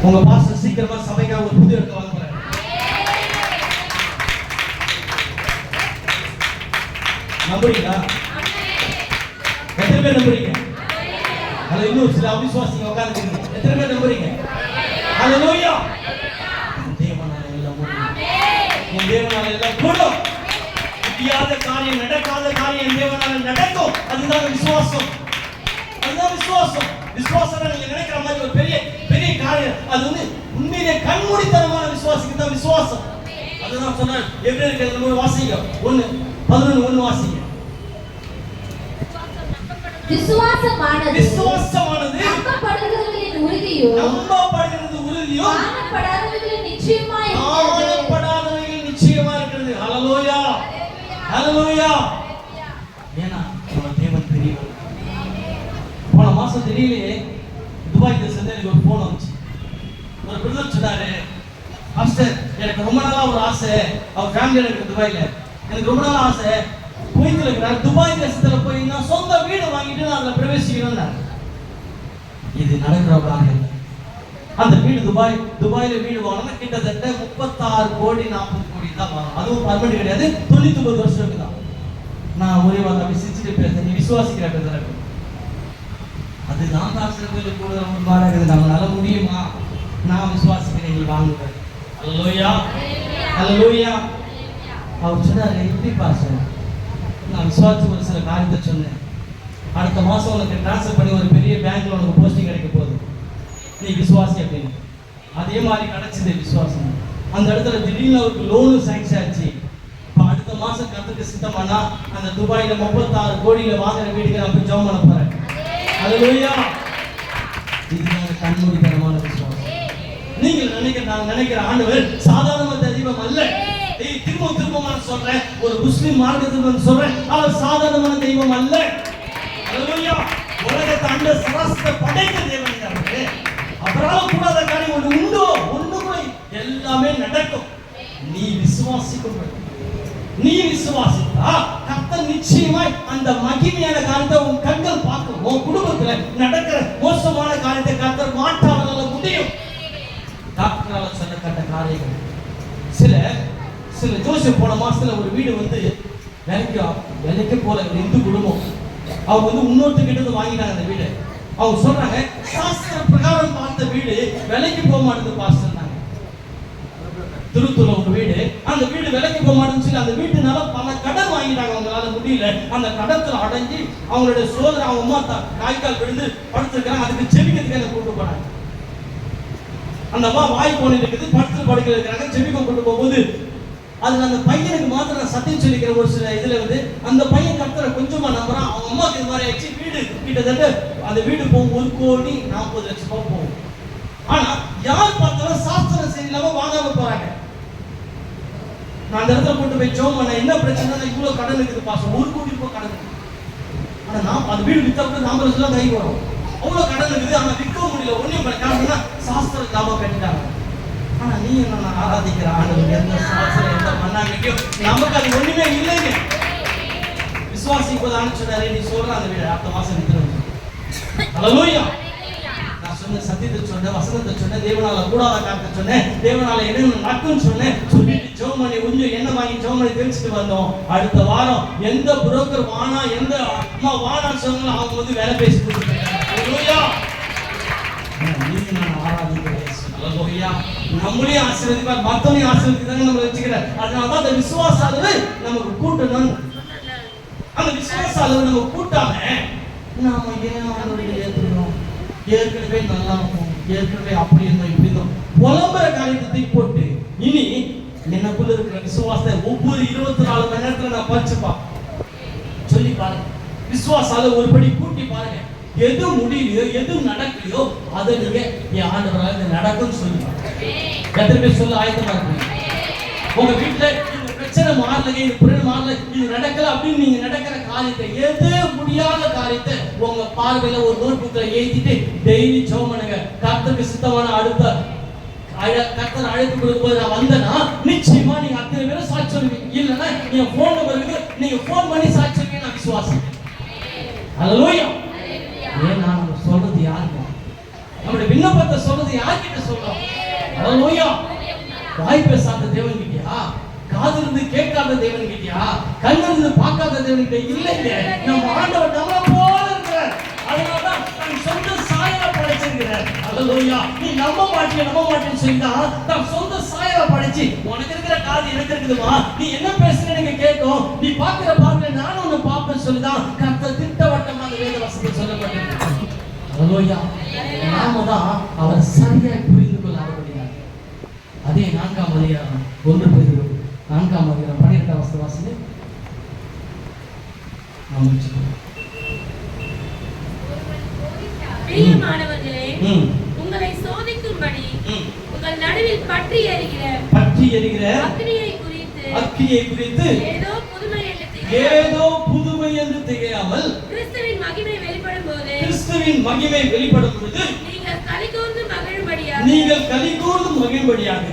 உங்க பாஸ்டர் சீக்கிரமா சபைக்காக ஒரு புது இடத்தை வாங்க போறாரு. நம்புறீங்களா? எத்தனை பேர் நம்புறீங்க? அது இன்னும் சில அவிசுவாசிங்க உட்கார்ந்துருக்கீங்க. எத்தனை பேர் நம்புறீங்க? ஹல்லேலூயா. தேவனால எல்லாம் முடியும். என் தேவனால எல்லாம் கூடும். முடியாத காரியம், நடக்காத காரியம் தேவனால நடக்கும். அதுதான் விசுவாசம். அதுதான் விசுவாசம். விசுவாசம் நீங்க நினைக்கிற மாதிரி ஒரு பெரிய பெரிய காரியம் அது வந்து உண்மையிலே கண்மூடித்தனமான விசுவாசிக்கு தான் விசுவாசம். அதுதான் சொன்னார் எபிரேயருக்கு எழுதின வாசிங்க 1:11 வாசிங்க. விசுவாசமானது நம்பப்படுகிறதின் உறுதியோ காணப்படாதவைகளின் நிச்சயமாய் இருக்கிறது. ஹல்லேலூயா ஹல்லேலூயா. ஏன்னா நம்ம தேவன் பெரியவர். போன மாசம் திடீர்னு துபாய் தேசத்துல எனக்கு ஒரு போன் வந்துச்சு. ஒரு பிரதர் சொன்னாரு, பாஸ்டர் எனக்கு ரொம்ப நாளா ஒரு ஆசை, அவர் ஃபேமிலியோட இருக்கு துபாயில, எனக்கு ரொம்ப நாளா ஆசை குவைத்தில் இருக்கிறார், துபாய் தேசத்துல போய் நான் சொந்த வீடு வாங்கிட்டு நான் அதுல பிரவேசிக்கணும்னாரு. இது நடக்கிற காரியம். அந்த வீடு துபாயில வீடு வாங்கினா கிட்டத்தட்ட 36 கோடி 40 கோடி தான் வாங்கணும். அதுவும் பர்மனன்ட் கிடையாது, 99 வருஷத்துக்கு தான். நான் ஒரே வார்த்தை அப்படி சிரிச்சுட்டு பேசுறேன், நீ விசுவாசிக்கிற பேசுறேன். அது நான் தாசர்களுக்கு கூட பாருங்க, நம்மளால முடியுமா? நான் விசுவாசிக்கிறேன், நீ வாங்குவேன். ஹல்லேலூயா ஹல்லேலூயா. அவர் சொன்னாரு, எப்படி பாஸ்டர்? நான் விசுவாசி ஒரு சில காரியத்தை சொன்னேன். அடுத்த மாசம் உனக்கு டிரான்ஸ்ஃபர் பண்ணி ஒரு பெரிய பேங்க்ல உனக்கு போஸ்டிங் கிடைக்க போகுது, நீ விசுவாசி அப்படின்னு. அதே மாதிரி கிடைச்சது விசுவாசம். அந்த இடத்துல திடீர்னு அவருக்கு லோனு சாங்க்ஷன் ஆச்சு. இப்போ அடுத்த மாசம் கத்துக்கு சித்தமானா அந்த துபாயில 36 கோடியில வாங்குற வீடுக்கு நான் போய் ஜெபம் பண்ண போறேன். ஹல்லேலூயா. இதுதான் கண்மூடித்தனமான விசுவாசம். நான் நினைக்கிற ஆண்டவர் சாதாரண தெய்வம் அல்ல. திரும்ப சொல்றேன், ஒரு முஸ்லிம் மார்க்கத்தில் சொல்றேன், அவர் சாதாரணமான தெய்வம் அல்ல. ஹல்லேலூயா. உலகத்தை அண்ட சராசரத்தை படைத்த தேவன் அவரு. அவரால் கூடாத காரியம் ஒன்று உண்டோ? ஒன்று கூட எல்லாமே நடக்கும். நீ விசுவாசிக்கும். நீ விசுவாசித்தா கர்த்தர் நிச்சயமாய் அந்த மகிமையான காரியத்தை உன் கண்கள் பார்க்கும். உன் குடும்பத்துல நடக்கிற மோசமான காரியத்தை கர்த்தர் மாற்றாவதால முடியும். டாக்டரால சொல்லப்பட்ட காரியங்கள் சில ஜோசியம் போன மாசத்துல ஒரு வீடு வந்து விலைக்கு போல ஒரு இந்து குடும்பம், அவங்க வந்து இன்னொருத்தர்கிட்ட வாங்கிட்டாங்க அந்த வீடு. அவங்க சொல்றாங்க, சாஸ்திர பிரகாரம் பார்த்த வீடு விலைக்கு போக மாட்டேங்குது பாஸ்டர். திருத்தூர்ல ஒரு வீடு, அந்த வீடு விலைக்கு போக மாட்டேன்னு சொல்லி அந்த வீட்டுனால பல கடன் வாங்கிட்டாங்க. அவங்களால முடியல. அந்த கடத்துல அடைஞ்சு அவங்களுடைய சோதனை அவங்க அம்மா காய்கால் விழுந்து படுத்திருக்காங்க. அதுக்கு செவிக்கிறதுக்கு என்ன கூட்டு போனாங்க. அந்த அம்மா வாய் போன இருக்குது, படுக்க இருக்கிறாங்க. செவிக்க கூட்டு போகும்போது அதுல அந்த பையனுக்கு மாத்திரம் சத்தியம் சொல்லிக்கிற ஒரு சில இதுல வந்து அந்த பையன் கர்த்தரை கொஞ்சமா நம்புறான். அவங்க அம்மாவுக்கு இது மாதிரி ஆயிடுச்சு. வீடு கிட்டத்தட்ட அந்த வீடு போகும் 1,40,00,000 போகும். ஆனா யார் பார்த்தாலும் சாஸ்திரம் சரியில்லாம வாங்காம போறாங்க. நான் அந்த இடத்துல கொண்டு போய் ஜெபம் பண்ண, என்ன பிரச்சனை, இவ்வளவு கடன் இருக்குது பாசம், 1 கோடி ரூபாய் கடன் இருக்குது. ஆனா நான் அந்த வீடு வித்தப்ப 40,00,000 கை வரும். அவ்வளவு கடன் இருக்குது. ஆனா விற்கவும் முடியல. ஒன்னும் காரணம்னா சாஸ்திர லாபம் கட்டிட்டாங்க. ஆனா நீ என்ன ஆராதிக்கிற ஆண்டவர் எந்த சாஸ்திரம் எந்த பண்ணாங்கயோ நமக்கு அது ஒண்ணுமே இல்லைங்க. விசுவாசிப்பதான்னு சொன்னாரு, நீ சொல்ற அந்த வீடு அடுத்த மாசம் வித்துரும். ஹல்லேலூயா. நான் சொன்ன சத்தியத்தை சொன்னேன், வசனத்தை சொன்னேன், தேவனால கூடாத காரியத்தை சொன்னேன், தேவனால என்ன நடக்கும்னு சொன்னேன். சொல்லிட்டு ஜெபம் பண்ணி கொஞ்சம் என்ன வாங்கி ஜெபம் பண்ணி தெரிஞ்சுட்டு வந்தோம். அடுத்த வாரம் எந்த புரோக்கர் வானா எந்த அம்மா வானான்னு சொன்னாலும் அவங்க வந்து வேலை பேசி கொடுத்துருக்காங்க. ஹல்லேலூயா. நான் ஆராதிக்கிறேன். ஹல்லேலூயா. நம்மளையும் ஆசீர்வதிப்பார், மத்தவனையும் ஆசீர்வதிக்கிறாங்க நம்ம வச்சுக்கிறார். அதனாலதான் அந்த விசுவாச அளவு நமக்கு கூட்டணும். அந்த விசுவாச அளவு நம்ம கூட்டாம நாம ஏன் ஆண்டவரை ஏற்றுக்கிறோம், ஏற்கனவே நல்லா இருக்கும், ஏற்கனவே அப்படி இருந்தோம் இப்படி இருந்தோம் புலம்புற காரியத்தை போட்டு இனி எனக்குள்ள இருக்கிற விசுவாசத்தை ஒவ்வொரு 24 மணி நேரத்துல நான் பறிச்சுப்பா சொல்லி பாருங்க. விசுவாச அளவு ஒரு படி கூட்டி பாருங்க. எது முடியலையோ எது நடக்கலையோ அதை நீங்க என் ஆண்டவரால் இது நடக்கும்னு சொல்லுங்க. எத்தனை பேர் சொல்ல ஆயத்தமா இருக்கீங்க? உங்க வீட்டுல இந்த பிரச்சனை மாறல, இந்த புயல் மாறல, இது நடக்கல அப்படின்னு நீங்க நடக்கிற காரியத்தை, எது முடியாத காரியத்தை உங்க பார்வையில ஒரு நோட் புக்ல எழுதிட்டு டெய்லி ஜெபம் பண்ணுங்க. கர்த்தருக்கு சித்தமான அடுத்த கர்த்தர் அழைப்பு கொடுக்கும்போது நான் வந்தேன்னா நிச்சயமா நீங்க அத்தனை பேரும் சாட்சி சொல்லுவீங்க. இல்லைன்னா நீங்க போன் நம்பருக்கு நீங்க போன் பண்ணி சாட்சி சொல்லுவீங்க. நான் விசுவாசிக்கிறேன். ஹல்லேலூயா. ஏன்னா நம்ம சொல்றது யாருக்கு? நம்முடைய விண்ணப்பத்தை சொல்றது யார்கிட்ட சொல்றோம்? ஹalleluya. வாய் பேசாத தேவன் கிட்டயா, காதிலிருந்து கேட்காத தேவன் கிட்டயா, கண்ணிலிருந்து பார்க்காத தேவன் கிட்ட இல்லைங்க. நம்ம ஆண்டவர் நம்மள போல இருக்கிறார். அதனால தான் தன் சொந்த சாயலை படைச்சிருக்கிறார். ஹalleluya. நீ நம்ப மாட்டேன்னு சொல்லிட்டா தன் சொந்த சாயலை படைச்சு உனக்கு இருக்கிற காது எனக்கு இருக்குதுமா, நீ என்ன பேசுற எனக்கு கேட்கும், நீ பார்க்கிற பார்வை நானும் உன்னை பார்ப்பேன்னு சொல்லிதான் கர்த்தர் திட்டவட்டமாக வேத வசனத்தில் சொல்லப்பட்டிருக்கு. ஹalleluya. நாம தான் அவர் சரியாய் புரிந்து கொள்ளாதபடியால் அதே 4ஆம் அதிகாரம் 1 பேதுரு 4ஆம் அதிகாரம் 12ஆம் வசனம் வாசிங்க. பிரியமானவர்களே, உங்களை சோதிக்கும்படி உங்கள் நடுவில் பற்றி எரிகிற அக்கினியை குறித்து ஏதோ புதுமை என்று திகையாமல் கிறிஸ்துவின் மகிமை வெளிப்படும் பொழுது நீங்கள் கலிகூர்ந்து மகிழும்படியாக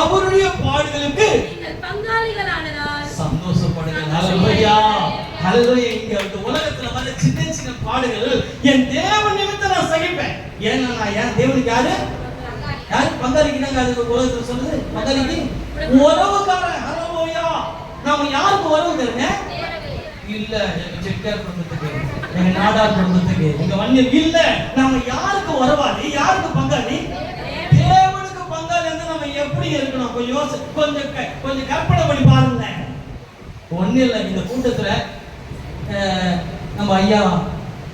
அவருடைய பாடுகளுக்கு நீங்கள் பங்காளிகளானதால் சந்தோஷப்படுங்கள். ஹalleluya. ஹalleluya. இந்த உலகத்துல வர சின்ன பாடுகள் என் தேவன் நிமித்தம் நான் சகிப்பேன். ஏன்னா நான் என் தேவனுக்கு யாரு பங்காளிக்குனாங்க? அது உலகத்துல சொல்லுது பங்காளிக்கு உறவுக்காரன். ஹalleluya. நாம யாருக்கு உறவு தருங்க? இல்ல எங்க செட்டியார் குடும்பத்துக்கு, எங்க நாடார் குடும்பத்துக்கு, எங்க வன்னியர் இல்ல. நாம யாருக்கு உறவாளி, யாருக்கு பங்காளி? தேவனுக்கு பங்காளி. நம்ம எப்படி இருக்கணும்? கொஞ்சம் கற்பனை பண்ணி பாருங்க. ஒண்ணு இல்ல, இந்த கூட்டத்துல நம்ம ஐயா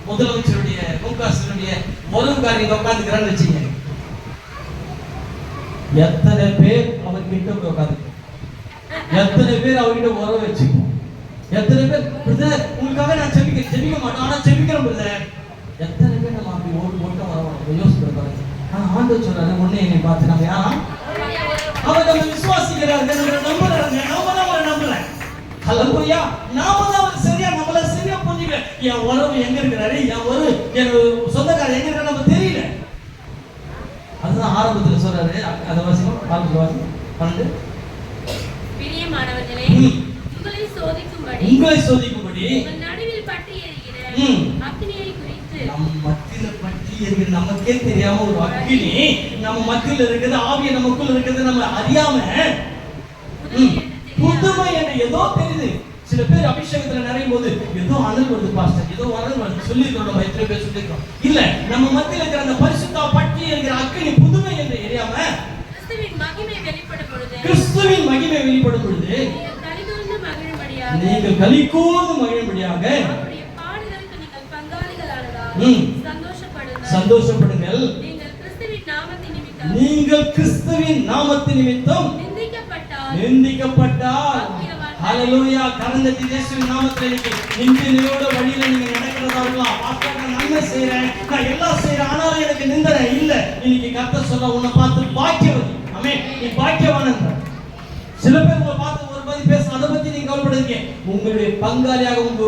முதலமைச்சருடைய முகாசனுடைய உறவுக்காரங்க உட்காந்துக்கிறான்னு வச்சுங்க. எத்தனை பேர் அவர்கிட்ட உட்காந்து, எத்தனை பேர் அவர்கிட்ட உறவு வச்சுக்கணும்? எத்தனை பேர் பிரதர் உங்களுக்காக நான் ஜெபிக்க மாட்டோம், ஆனா ஜெபிக்கிறோம் பிரதர். எத்தனை பேர் நம்ம அப்படி ஓட்டம் வரணும் யோசிச்சு பாருங்க. ஆனா ஆண்டவர் சொல்றாரு, ஒண்ணு என்னை பார்த்து நம்ம யாரா அவர் நம்ம விசுவாசிக்கிறாரு, நம்ம நம்புறாங்க, நாம தான் அவரை நம்பல. ஹalleluya. நாம தான் அவர் நம்மள சரியா புரிஞ்சுக்கல. என் உறவு எங்க இருக்கிறாரு, என் உறவு என் சொந்தக்காரர் எங்க இருக்காரு நம்ம தெரியல. அதுதான் ஆரம்பத்துல சொல்றாரு. அத வாசிங்க, ஆரம்பத்துல வாசிங்க 12. பிரியமானவர்களே, உங்களை சோதிக்கும்படி உங்கள் நடுவில் பற்றி எரிகிற அக்கினியை குறித்து நம்ம மத்தியில பற்றி எரிகிற நமக்கே தெரியாம ஒரு அக்கினி நம்ம மத்தியில இருக்குது, ஆவிய நமக்குள்ள இருக்குது, நம்ம அறியாம புதுமை என்று ஏதோ தெரியுது. சில பேர் அபிஷேகத்துல நிறையும் போது ஏதோ அனல் வருது பாஸ்டர், ஏதோ அனல் வருது சொல்லிருக்கோம். நம்ம எத்தனை பேர் சொல்லிருக்கோம்? இல்ல, நம்ம மத்தியில இருக்கிற அந்த பரிசுத்தா பற்றி என்கிற அக்கினி புதுமை என்று எரியாம கிறிஸ்துவின் மகிமை வெளிப்படும் பொழுது நீங்கள் கலிகூர்ந்து மகிழும்படியாக சந்தோஷப்படுங்கள். நீங்கள் கிறிஸ்துவின் நாமத்தின் நிமித்தம் நிந்திக்கப்பட்டால் ஹalleluya. கடந்த இயேசுவின் நாமத்திலே நிந்தனையோட வழியில நீங்க நடக்கிறதா இருக்கலாம். பாஸ்டர் நான் நன்மை செய்றேன், நான் எல்லாம் செய்றேன், ஆனாலும் எனக்கு நிந்தனை இல்ல. இன்னைக்கு கர்த்தர் சொல்ல உன்னை பார்த்து பாக்கியவதி. ஆமென். நீ பாக்கியவான். சில பேர் உங்களை பார்த்து ஒரு பத்தி பேச, அதை பத்தி நீங்க கவலைப்படுறீங்க. உங்களுடைய பங்காளியாக, உங்க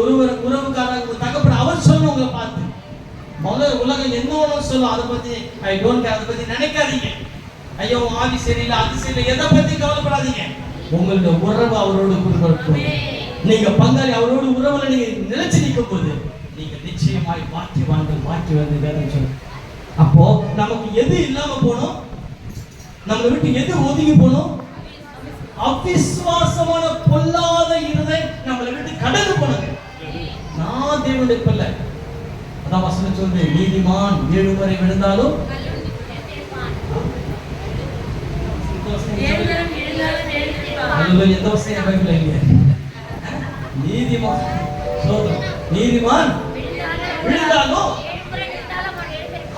உறவுக்காரங்க, உங்க தகப்பன் அவர் சொல்ல உங்களை பார்த்து முதல்ல உலகம் என்ன ஒன்றும் சொல்லும், அதை பத்தி ஐ டோன்ட் கேர், அதை பத்தி நினைக்காதீங்க. ஐயோ ஆவி சரியில்லை, அது சரியில்லை, எதை பத்தி கவலைப்படாதீங்க. உங்களுடைய உறவு அவரோடு கொடுக்கும். நீங்க பங்காளி அவரோடு உறவுல நீங்க நிலைச்சு நிற்கும் போது நீங்க நிச்சயமாய் மாற்றி வந்து வேதம் சொல்லும். அப்போ நமக்கு எது இல்லாம போனோம், நம்ம விட்டு எது ஒதுங்கி போனோம்? அவிசுவாசமான பொல்லாத இருதயம் நம்மளை விட்டு கடந்து போனது. நான் தேவனுடைய பிள்ளை. அதான் வசனம் சொல்லுது, நீதிமான் 7 முறை விழுந்தாலும் எந்த வசனம் பைபிள்ல இல்லையா? நீதிமான் விழுந்தாலும்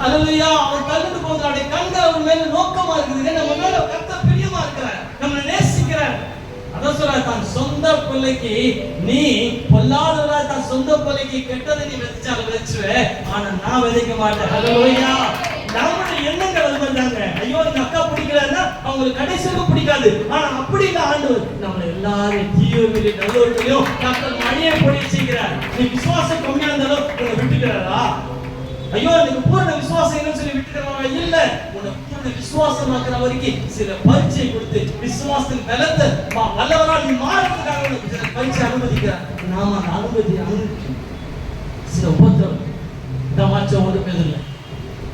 ஹalleluya. அவன் கலந்து போகிறானே, கண்கள் அவன் மேல நோக்கமா இருக்குது, நம்ம மேல கர்த்தர் பிரியமா இருக்கிறார், நம்மளை நேசிக்கிறார். அதான் சொல்ற, தன் சொந்த பிள்ளைக்கு நீ பொல்லாதவரா, தன் சொந்த பிள்ளைக்கு கெட்டதை நீ விதைச்சாலும் விதைச்சுவே, ஆனா நான் விதைக்க மாட்டேன். ஹalleluya. நம்மளுடைய எண்ணங்கள் அது மாதிரிதாங்க. ஐயோ இந்த அக்கா பிடிக்கலன்னா அவங்களுக்கு கடைசியாக பிடிக்காது, ஆனா அப்படி இல்லை. ஆண்டவர் நம்மளை எல்லாரும் தீயோர்களையும் நல்லோர்களையும் கர்த்தர் மழையை பொழிய செய்கிறார். நீ விசுவாசம் கம்மியா இருந்தாலும் உன்னை விட்டுக்கிறாரா? ஐயோ எனக்கு பூரண விசுவாசம் இல்லைன்னு சொல்லி விட்டுக்கிறவங்க இல்ல. உனக்கு பூரண விசுவாசமாக்குற வரைக்கும் சில பரீட்சை கொடுத்து விசுவாசத்தின் பலத்தை வல்லவரா நீ மாறதுக்காக உனக்கு சில பரீட்சை அனுமதிக்கிறார். நாம அந்த அனுமதிக்கணும். சில உபத்திரம் இந்த மாற்றம் ஒரு பேர் இல்லை.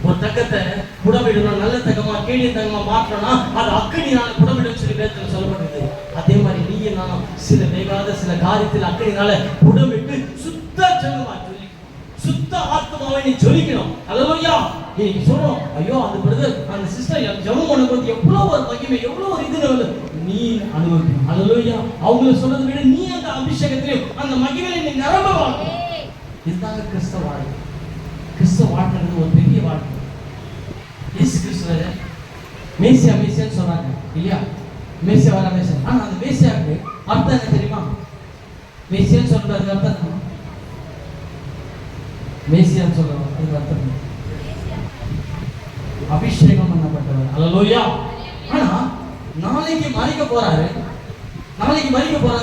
ஒரு தக்கத்தை புடமிடணும், நல்ல தகமா கேடிய தகமா மாற்றணும்னா அது அக்கினியால புடமிடும் சொல்லி வேதத்துல சொல்லப்படுது. அதே மாதிரி நீங்க நானும் சில வேகாத சில காரியத்தில் அக்கினியால புடமிட்டு சுத்த ஜெபமா சொல்லி சுத்த ஆத்மாவை நீ ஜொலிக்கணும். அல்லேலூயா. இன்னைக்கு சொல்றோம், ஐயோ அந்த பிரதர் அந்த சிஸ்டர் ஜெபம் பண்ணும்போது எவ்வளவு ஒரு மகிமை, எவ்வளவு ஒரு இது நீ அனுபவிக்கணும். அல்லேலூயா. அவங்க சொல்றதை விட நீ அந்த அபிஷேகத்திலும் அந்த மகிமையில நீ நிரம்ப வாழணும். இதுதாங்க கிறிஸ்தவ வாழ்க்கை. கிறிஸ்தவ வாழ்க்கைன்றது ஒரு பெரிய வாழ்க்கை. இயேசு கிறிஸ்துவ மேசியா மேசியான்னு சொன்னாங்க இல்லையா? மேசியா வர மேசியா. ஆனா அந்த மேசியாவுக்கு அர்த்தம் என்ன தெரியுமா? மேசியான்னு சொல்றது அர்த்தம் என்ன? மேசியான்னு சொல்றோம், அதுக்கு அர்த்தம் அபிஷேகம் பண்ணப்பட்டவர். அல்லேலூயா. ஆனா நாளைக்கு மரிக்க போறாரு,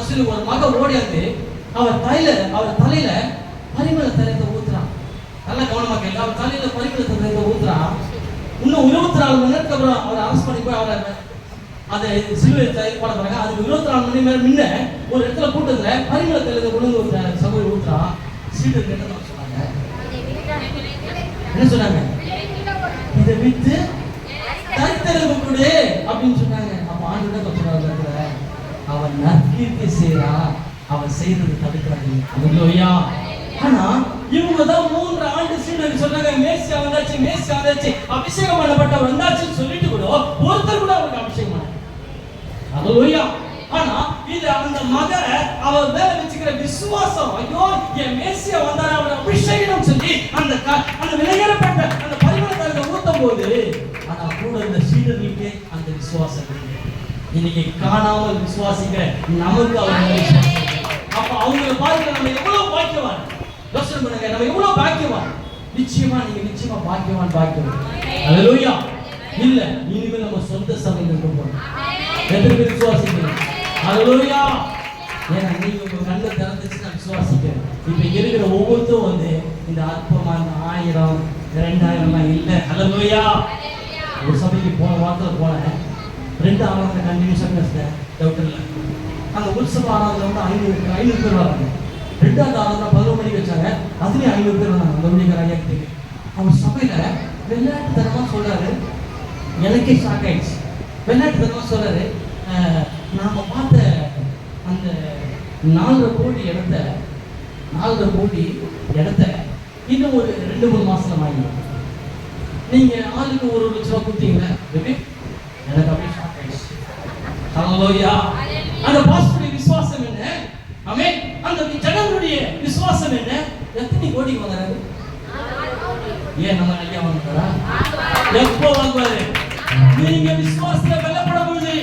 சொல்லி ஒரு மக ஓடியாந்து அவர் தலையில பரிமள தைலத்தை ஊத்துறான். நல்லா கவனமா கேட்க. அவர் தலையில பரிமள தைலத்தை ஊத்துறான். இன்னும் 24 மணி நேரத்துக்கு அப்புறம் அவர் அரெஸ்ட் பண்ணி போய் அவரை அதை சிலுவையில் போட போறாங்க. அதுக்கு 24 மணி நேரம் முன்ன ஒரு இடத்துல கூட்டத்துல பரிமள தைலத்தை கொண்டு வந்து சகோதரி ஊத்துறான். சீடர் என்ன சொன்னாங்க? என்ன சொன்னாங்க? இதை வித்து தரித்திரருக்கு கொடு அப்படின்னு சொன்னாங்க. அப்ப ஆண்டவர் சொல்றாரு, அவன் நற்கீர்த்தி செய்யறான், அவன் செய்யறது தடுக்கிறாங்க. அல்லேலூயா. ஆனா இவங்க தான் 3 ஆண்டு சீடர் சொன்னாங்க, மேசியா வந்தாச்சு அபிஷேகம் பண்ணப்பட்டவர் வந்தாச்சுன்னு சொல்லிட்டு கூட ஒருத்தர் கூட அவருக்கு அபிஷேகம் பண்ண. அல்லேலூயா. ஆனா இது அந்த மக அவர் மேல வச்சுக்கிற விசுவாசம், ஐயோ என் மேசியா வந்தாரு அவரை அபிஷேகம் சொல்லி அந்த விலையேறப்பட்ட அந்த பரிமளத்தை ஊத்தும் போது, ஆனா கூட இந்த சீடர்களுக்கு அந்த விசுவாசம் இன்னைக்கு காணாமல் விசுவாசிக்கிற நமக்கு அவங்க அப்ப அவங்களை பாருங்க, நம்ம எவ்வளவு பாக்கியவான். யோசனை பண்ணுங்க, நம்ம எவ்வளவு பாக்கியவான். நிச்சயமா பாக்கியவான். அல்லேலூயா. இல்ல இனிமேல் நம்ம சொந்த சபையில் இருக்க போறோம். எத்தனை பேர் விசுவாசிக்கிறோம்? அல்லேலூயா. ஏன்னா நீங்க உங்க கண்ணை திறந்துச்சு நான் விசுவாசிக்கிறேன். இப்ப இருக்கிற ஒவ்வொருத்தரும் இந்த அற்பமான 1000 2000 இல்ல. அல்லேலூயா. ஒரு சபைக்கு போன வாரத்துல போனேன். 2 ஆராதனை கண்டினியூஸா பேசுறேன், டவுட் இல்லை. அந்த உற்சவ ஆராதனை 500 பேர் வராங்க. 2வது ஆராதனை 11 மணிக்கு வச்சாங்க, அதுலயும் 500 பேர் வராங்க. அந்த மணிக்கு ஐயா கிட்ட அவர் சபையில விளையாட்டுத்தனமா சொல்றாரு. எனக்கே ஷாக் ஆயிடுச்சு. விளையாட்டுத்தனமா சொல்றாரு, நாம பார்த்த அந்த 4 கோடி இடத்த இன்னும் ஒரு 2-3 மாசத்துல வாங்கிடும். நீங்க ஆளுக்கு 1 லட்சம் ரூபாய் கொடுத்தீங்களா? எனக்கு அப்படியே ஷாக் ஆயிடுச்சு. அல்லேலூயா. அந்த பாஸ்டருடைய விசுவாசம் என்ன? ஆமென். அந்த ஜனங்களுடைய விசுவாசம் என்ன? எத்தனை கோடிக்கு வாங்குறாரு? ஏன் நம்ம ஐயா வாங்குறாரா? எப்போ வாங்குவாரு? நீங்க விசுவாசத்துல வெல்லப்பட போகுது.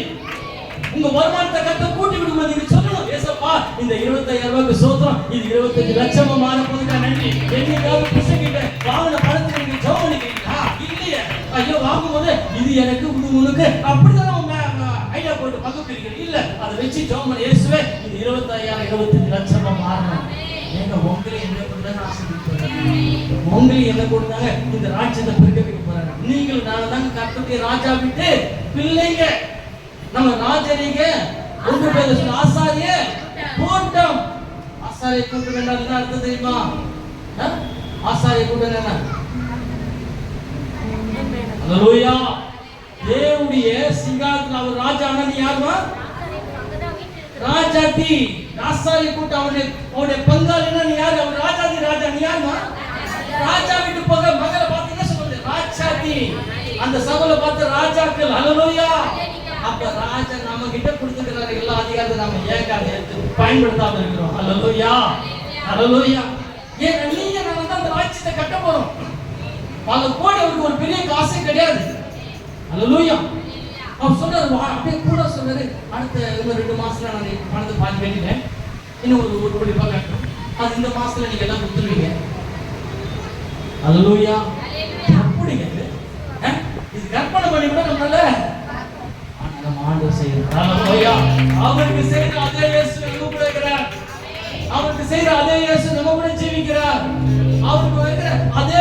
உங்க வருமானத்தை கட்ட கூட்டி விடும்போது நீங்க சொல்லணும், ஏசப்பா இந்த 25000 ரூபாய்க்கு சோத்திரம், இது 25 லட்சமா மாற போகுதுக்கா, நன்றி. என்னைக்காவது புருஷன்கிட்ட வாங்கின பணத்தை நீங்க ஜெபம் பண்ணிக்கிறீங்களா? இல்லையே. ஐயோ வாங்கும்போது இது எனக்கு உனக்கு அப்படிதான் ஐடியா போட்டு பங்கு பிரிக்கிறீங்க. இல்ல அதை வச்சு ஜெபம் பண்ணி, இயேசுவே இது 25000 25 லட்சமா மாறணும். ஏங்க உங்களை என்ன கொடுத்தாங்க ஆசீர்வதிப்பாங்க. உங்களை என்ன கொடுத்தாங்க இந்த ராஜ்யத்தை பெருக்க வைக்க போறாங்க. நீங்கள் நான் தாங்க கர்த்தருடைய ராஜா விட்டு பிள்ளைங்க. நம்ம ராஜரீக ஒன்று பேர் ஆசாரிய கூட்டம். ஆசாரிய கூட்டம் என்ன அர்த்தம் தெரியுமா? ஆசாரிய கூட்டம் என்ன? அல்லேலூயா. தேவனுடைய சிங்காசனத்துல அவர் ராஜானா நீ யாருமா? ராஜாதி. ஆசாரிய கூட்டம் அவருடைய பங்காளினா நீ யாரு? அவர் ராஜாதி ராஜா. நீ யாருமா? ராஜா வீட்டு போக மகளை பார்த்து என்ன சொல்றது? ராஜாதி. அந்த சபையில பார்த்து ராஜாக்கள். அல்லேலூயா. அப்ப ராஜா நம்ம கிட்ட கொடுத்துக்கிறாரு எல்லா அதிகாரத்தை, நம்ம ஏன் எடுத்து பயன்படுத்தாம இருக்கிறோம்? அல்லேலூயா. அல்லேலூயா. ஏன் நீங்க நம்ம அந்த ராஜ்யத்தை கட்ட போறோம். பல கோடி அவருக்கு ஒரு பெரிய காசே கிடையாது. அல்லேலூயா. அவர் சொன்னாரு, அப்படியே கூட சொன்னாரு, அடுத்த இன்னும் 2 மாசத்துல நான் பணத்தை பாதி வேண்டினேன், இன்னும் ஒரு 1 கோடி ரூபாய் கட்டணும், அது இந்த மாசத்துல நீங்க எல்லாம் கொடுத்துருவீங்க. அல்லேலூயா. அப்படிங்க இது கற்பனை பண்ணி கூட நம்மளால நம்ம ஆண்டவர் செய்யறார். அல்லேலூயா. அவருக்கு செய்யற அதே இயேசு நம்ம கூட இருக்கிறார். அவருக்கு செய்யற அதே இயேசு நம்ம கூட ஜீவிக்கிறார். அவருக்கு இருக்கிற அதே